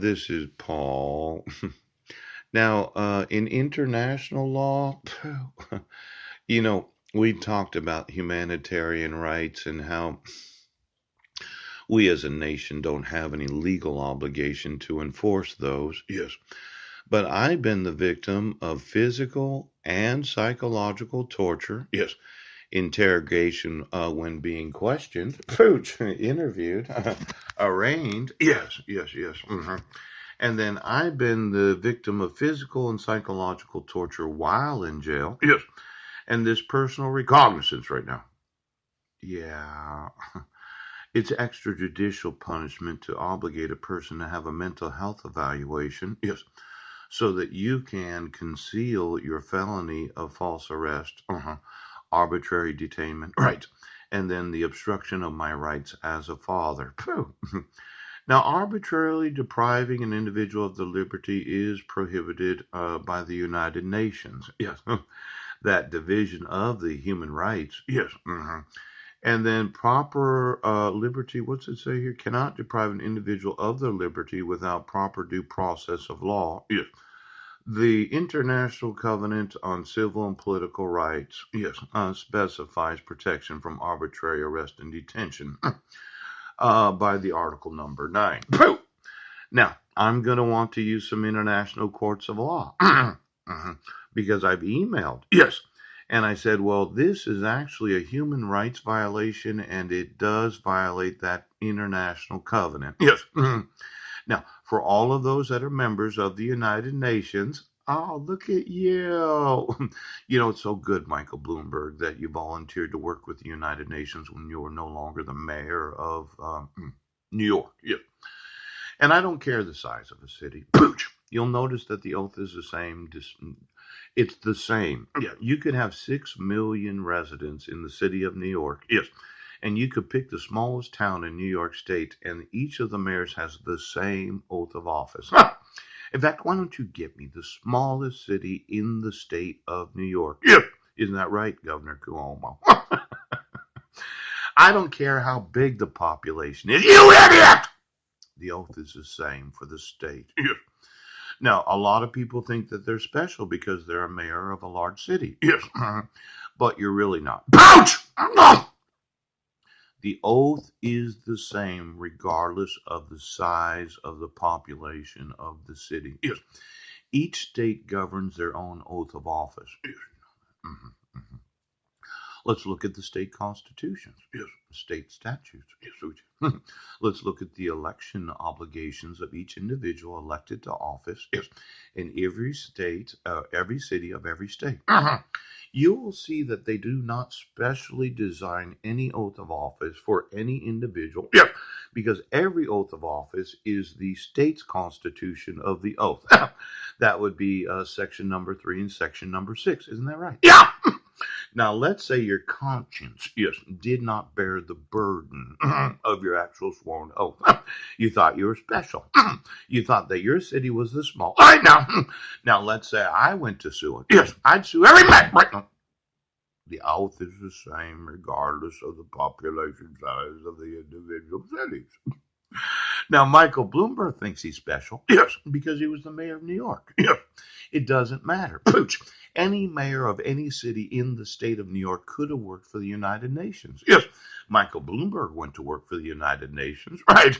This is Paul. Now, in international law, we talked about humanitarian rights and how we as a nation don't have any legal obligation to enforce those. Yes. But I've been the victim of physical and psychological torture. Yes. Interrogation when being questioned, pooch, interviewed, arraigned. Yes. And then I've been the victim of physical and psychological torture while in jail. Yes. And this personal recognizance right now. Yeah. It's extrajudicial punishment to obligate a person to have a mental health evaluation. Yes. So that you can conceal your felony of false arrest, arbitrary detainment, right. And then the obstruction of my rights as a father. Phew. Now, arbitrarily depriving an individual of the liberty is prohibited by the United Nations. Yes, that division of the human rights. Yes. And then proper liberty, what's it say here? Cannot deprive an individual of their liberty without proper due process of law. Yes. The International Covenant on Civil and Political Rights, yes, specifies protection from arbitrary arrest and detention by the article number 9. Now, I'm going to want to use some international courts of law because I've emailed. Yes. And I said, well, this is actually a human rights violation and it does violate that international covenant. Yes. Now, for all of those that are members of the United Nations, oh, look at you. It's so good, Michael Bloomberg, that you volunteered to work with the United Nations when you were no longer the mayor of New York. Yes. And I don't care the size of a city. Pooch. You'll notice that the oath is the same. It's the same. Yeah, you could have 6 million residents in the city of New York. Yes. And you could pick the smallest town in New York State, and each of the mayors has the same oath of office. In fact, why don't you get me the smallest city in the state of New York? Yes. Isn't that right, Governor Cuomo? I don't care how big the population is. You idiot! The oath is the same for the state. Yes. Now, a lot of people think that they're special because they're a mayor of a large city. Yes. But you're really not. Pouch! The oath is the same regardless of the size of the population of the city. Yes. Each state governs their own oath of office. Yes. Mhm. Let's look at the state constitutions. Yes. State statutes. Yes. Let's look at the election obligations of each individual elected to office. Yes. In every state, every city of every state. You will see that they do not specially design any oath of office for any individual. Yes. Because every oath of office is the state's constitution of the oath. That would be section number 3 and section number 6. Isn't that right? Yeah. Now, let's say your conscience, yes, did not bear the burden of your actual sworn oath. You thought you were special. You thought that your city was the small. All right, now. Now, let's say I went to sue it. Yes, I'd sue every man right now. The oath is the same regardless of the population size of the individual cities. Now, Michael Bloomberg thinks he's special. Yes, because he was the mayor of New York. Yes, it doesn't matter. Pooch. Any mayor of any city in the state of New York could have worked for the United Nations. Yes, Michael Bloomberg went to work for the United Nations. Right.